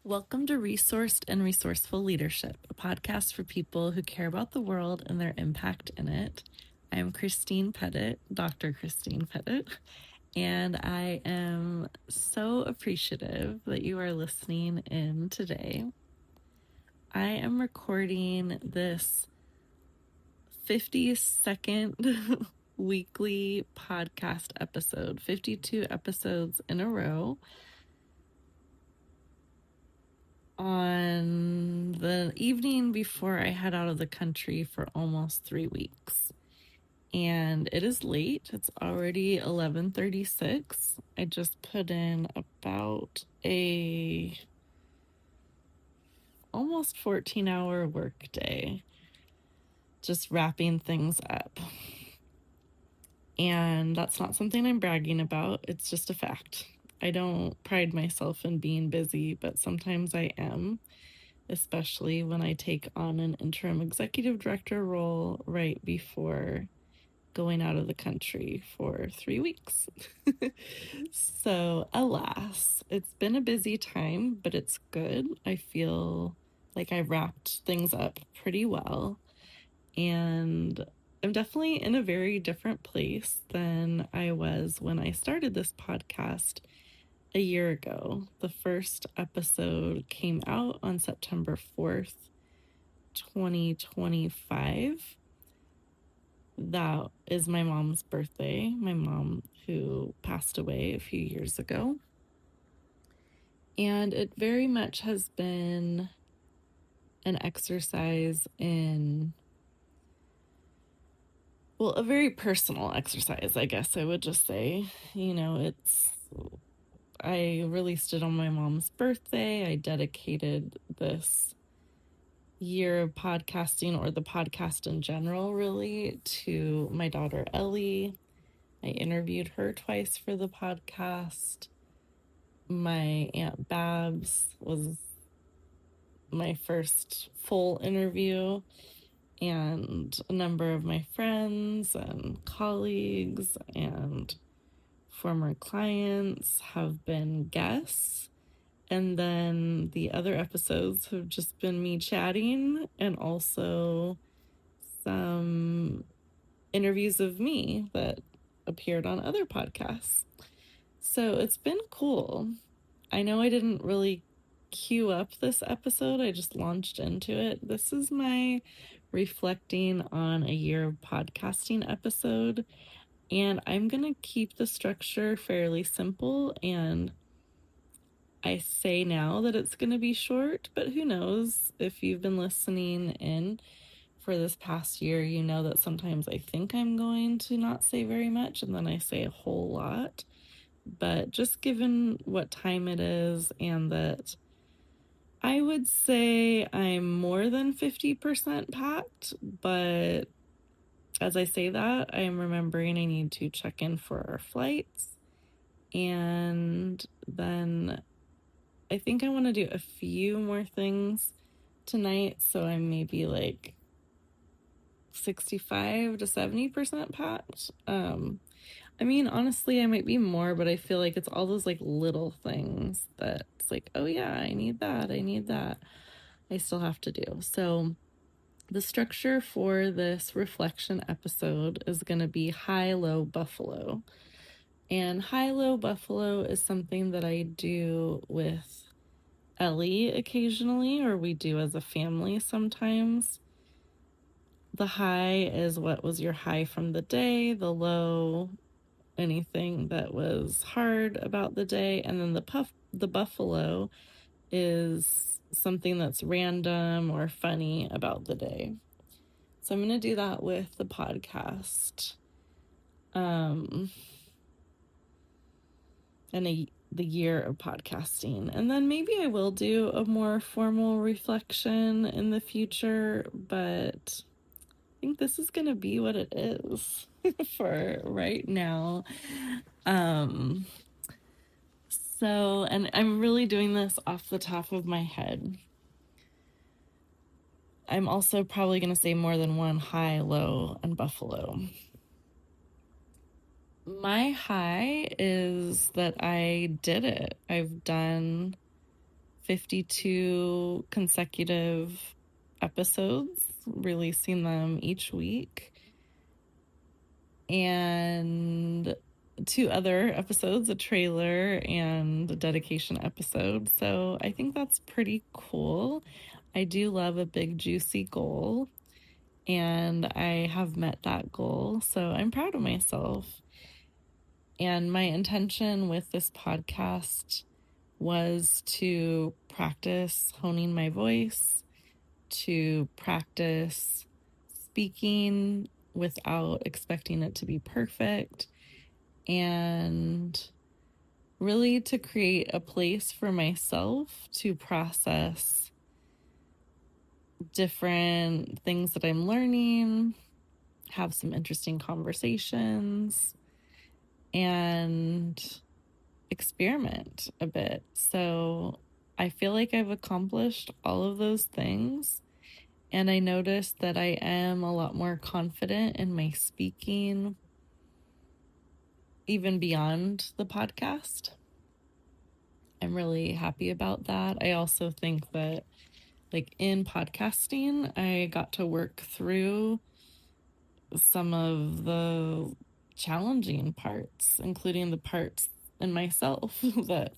Welcome to Resourced and Resourceful Leadership, a podcast for people who care about the world and their impact in it. I'm Christine Pettit, Dr. Christine Pettit, and I am so appreciative that you are listening in today. I am recording this 52nd weekly podcast episode, 52 episodes in a row, on the evening before I head out of the country for almost 3 weeks. And it is late. It's already 11:36. I just put in about a almost 14-hour workday, just wrapping things up. And that's not something I'm bragging about. It's just a fact. I don't pride myself in being busy, but sometimes I am, especially when I take on an interim executive director role right before going out of the country for 3 weeks. So, alas, it's been a busy time, but it's good. I feel like I wrapped things up pretty well, and I'm definitely in a very different place than I was when I started this podcast a year ago. The first episode came out on September 4th, 2025. That is my mom's birthday, my mom who passed away a few years ago. And it very much has been an exercise in, well, a very personal exercise, I guess I would just say. I released it on my mom's birthday. I dedicated this year of podcasting, or the podcast in general, really, to my daughter Ellie. I interviewed her twice for the podcast. My Aunt Babs was my first full interview, and a number of my friends and colleagues and former clients have been guests. And then the other episodes have just been me chatting, and also some interviews of me that appeared on other podcasts. So it's been cool. I know I didn't really queue up this episode, I just launched into it. This is my reflecting on a year of podcasting episode, and I'm going to keep the structure fairly simple. And I say now that it's going to be short, but who knows? If you've been listening in for this past year, you know that sometimes I think I'm going to not say very much, and then I say a whole lot. But just given what time it is, and that I would say I'm more than 50% packed, but as I say that, I am remembering I need to check in for our flights. And then I think I want to do a few more things tonight, so I'm maybe like 65 to 70% packed. I mean, honestly, I might be more, but I feel like it's all those like little things that it's like, oh yeah, I need that, I still have to do. So the structure for this reflection episode is going to be high-low buffalo. And high-low buffalo is something that I do with Ellie occasionally, or we do as a family sometimes. The high is what was your high from the day, the low, anything that was hard about the day, and then the buffalo is something that's random or funny about the day. So I'm going to do that with the podcast. The year of podcasting. And then maybe I will do a more formal reflection in the future, but I think this is going to be what it is for right now. So, and I'm really doing this off the top of my head. I'm also probably going to say more than one high, low, and buffalo. My high is that I did it. I've done 52 consecutive episodes, releasing them each week. And 2 other episodes, a trailer and a dedication episode. So I think that's pretty cool. I do love a big, juicy goal, and I have met that goal. So I'm proud of myself. And my intention with this podcast was to practice honing my voice, to practice speaking without expecting it to be perfect, and really to create a place for myself to process different things that I'm learning, have some interesting conversations, and experiment a bit. So I feel like I've accomplished all of those things. And I noticed that I am a lot more confident in my speaking, even beyond the podcast. I'm really happy about that. I also think that, like, in podcasting, I got to work through some of the challenging parts, including the parts in myself that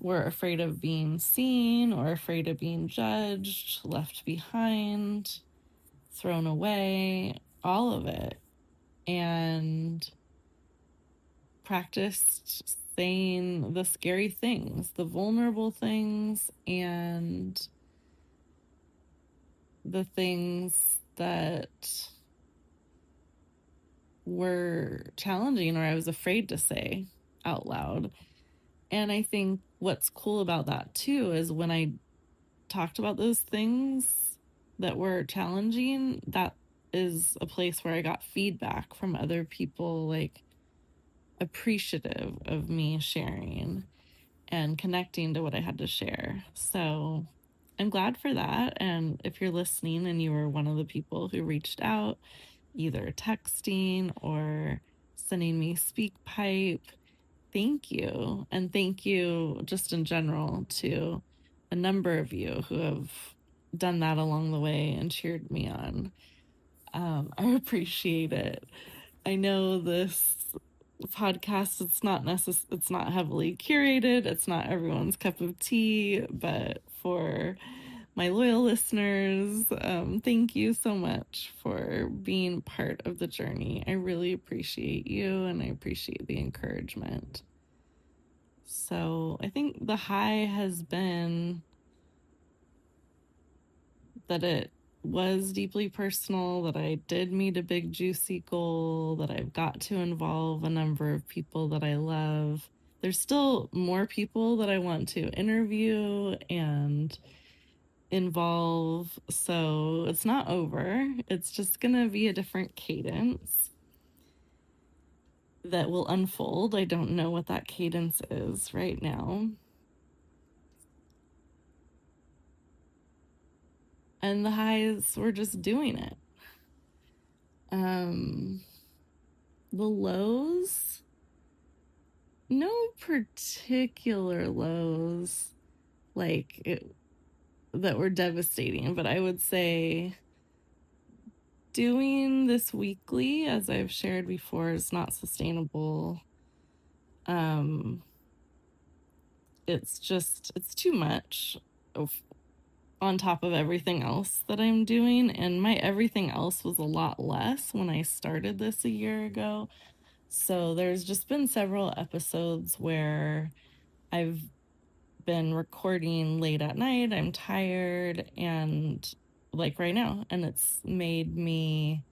were afraid of being seen or afraid of being judged, left behind, thrown away, all of it. And practiced saying the scary things, the vulnerable things, and the things that were challenging or I was afraid to say out loud. And I think what's cool about that too is when I talked about those things that were challenging, that is a place where I got feedback from other people, like appreciative of me sharing and connecting to what I had to share. So I'm glad for that. And if you're listening and you were one of the people who reached out, either texting or sending me SpeakPipe, thank you. And thank you just in general to a number of you who have done that along the way and cheered me on. I appreciate it. I know this podcast, it's not heavily curated, it's not everyone's cup of tea, but for my loyal listeners, thank you so much for being part of the journey. I really appreciate you, and I appreciate the encouragement. So I think the high has been that it was deeply personal, that I did meet a big, juicy goal, that I've got to involve a number of people that I love. There's still more people that I want to interview and involve. So it's not over. It's just going to be a different cadence that will unfold. I don't know what that cadence is right now. And the highs, we're just doing it. The lows, no particular lows that were devastating, but I would say doing this weekly, as I've shared before, is not sustainable. It's too much on top of everything else that I'm doing, and my everything else was a lot less when I started this a year ago. So there's just been several episodes where I've been recording late at night. I'm tired, and like right now, and it's made me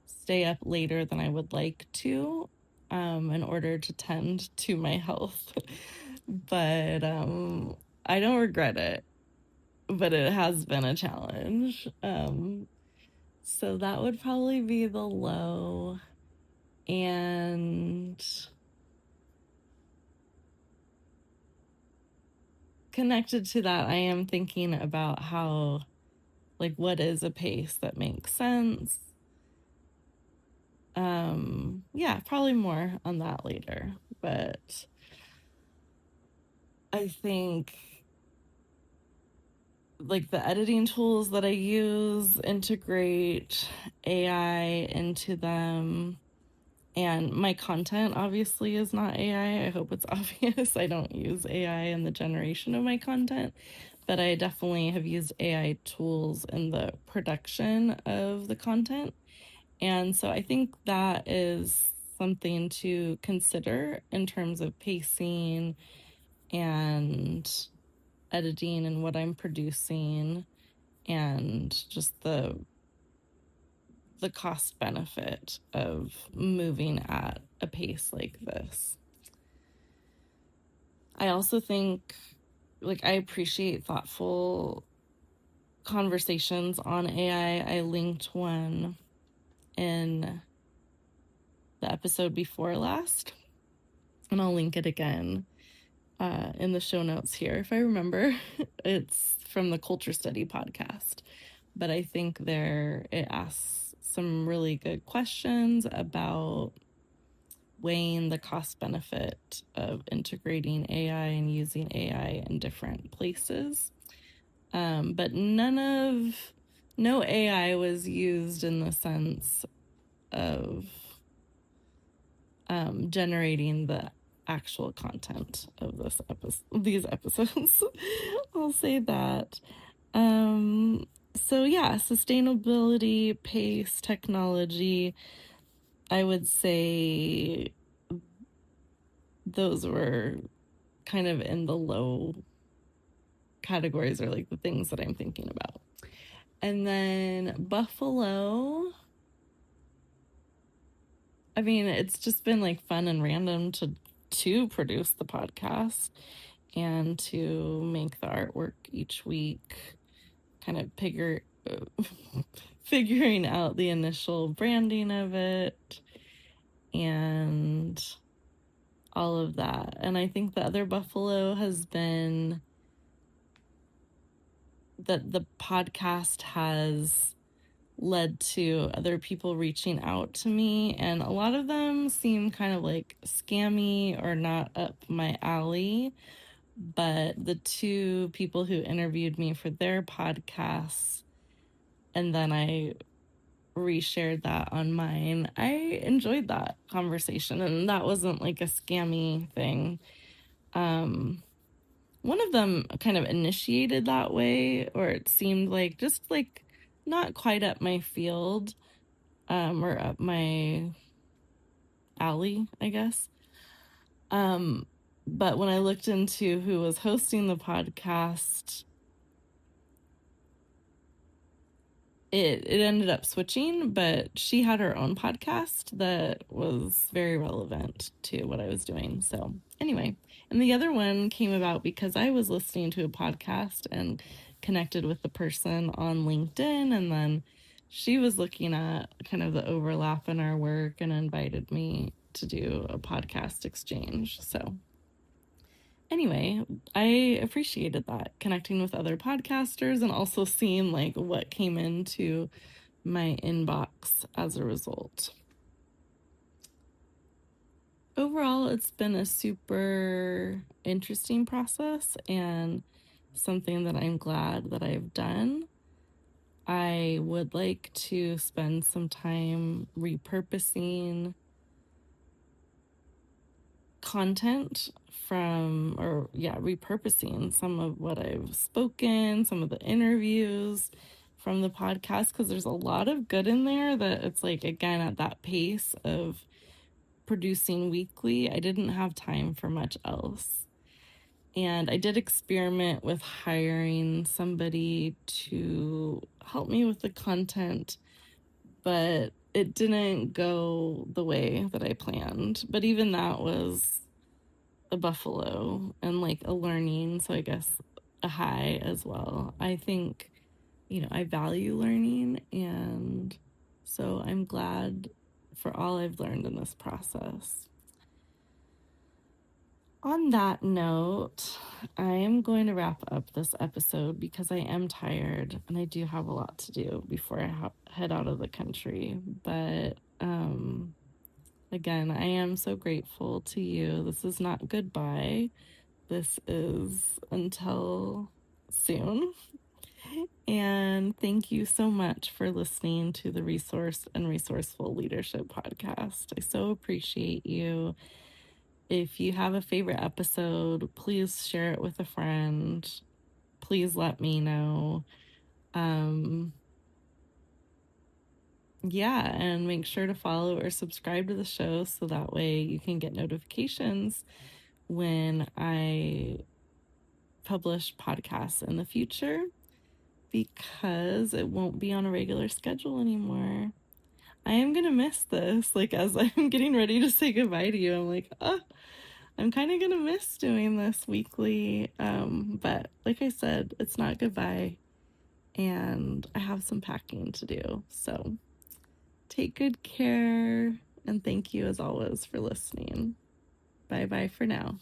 stay up later than I would like to in order to tend to my health. But I don't regret it, but it has been a challenge. So that would probably be the low. And connected to that, I am thinking about how, like, what is a pace that makes sense? Yeah, probably more on that later. But I think like the editing tools that I use integrate AI into them. And my content obviously is not AI. I hope it's obvious. I don't use AI in the generation of my content, but I definitely have used AI tools in the production of the content. And so I think that is something to consider in terms of pacing and editing and what I'm producing, and just the cost benefit of moving at a pace like this. I also think, like, I appreciate thoughtful conversations on AI. I linked one in the episode before last, and I'll link it again in the show notes here if I remember. It's from the Culture Study podcast, but I think there it asks some really good questions about weighing the cost benefit of integrating AI and using AI in different places. But no AI was used in the sense of generating the actual content of these episodes. I'll say that. So yeah, sustainability, pace, technology, I would say those were kind of in the low categories, or like the things that I'm thinking about. And then Buffalo, I mean, it's just been like fun and random to produce the podcast and to make the artwork each week, kind of figuring out the initial branding of it and all of that. And I think the other Buffalo has been that the podcast has led to other people reaching out to me, and a lot of them seem kind of like scammy or not up my alley. But the two people who interviewed me for their podcasts, and then I reshared that on mine, I enjoyed that conversation, and that wasn't like a scammy thing. One of them kind of initiated that way, or it seemed like just like not quite up my field, or up my alley, I guess. But when I looked into who was hosting the podcast, it ended up switching, but she had her own podcast that was very relevant to what I was doing. So anyway, and the other one came about because I was listening to a podcast and connected with the person on LinkedIn, and then she was looking at kind of the overlap in our work and invited me to do a podcast exchange. So anyway, I appreciated that, connecting with other podcasters and also seeing like what came into my inbox as a result. Overall, it's been a super interesting process and something that I'm glad that I've done. I would like to spend some time repurposing content repurposing some of what I've spoken, some of the interviews from the podcast, because there's a lot of good in there that it's like, again, at that pace of producing weekly, I didn't have time for much else. And I did experiment with hiring somebody to help me with the content, but it didn't go the way that I planned. But even that was a Buffalo and like a learning, so I guess a high as well. I think, I value learning, and so I'm glad for all I've learned in this process. On that note, I am going to wrap up this episode because I am tired and I do have a lot to do before I head out of the country. But again, I am so grateful to you. This is not goodbye. This is until soon. And thank you so much for listening to the Resource and Resourceful Leadership podcast. I so appreciate you. If you have a favorite episode, please share it with a friend. Please let me know. Yeah, and make sure to follow or subscribe to the show so that way you can get notifications when I publish podcasts in the future, because it won't be on a regular schedule anymore. I am gonna miss this. Like, as I'm getting ready to say goodbye to you, I'm like, I'm kind of gonna miss doing this weekly. But like I said, it's not goodbye, and I have some packing to do. So take good care, and thank you as always for listening. Bye bye for now.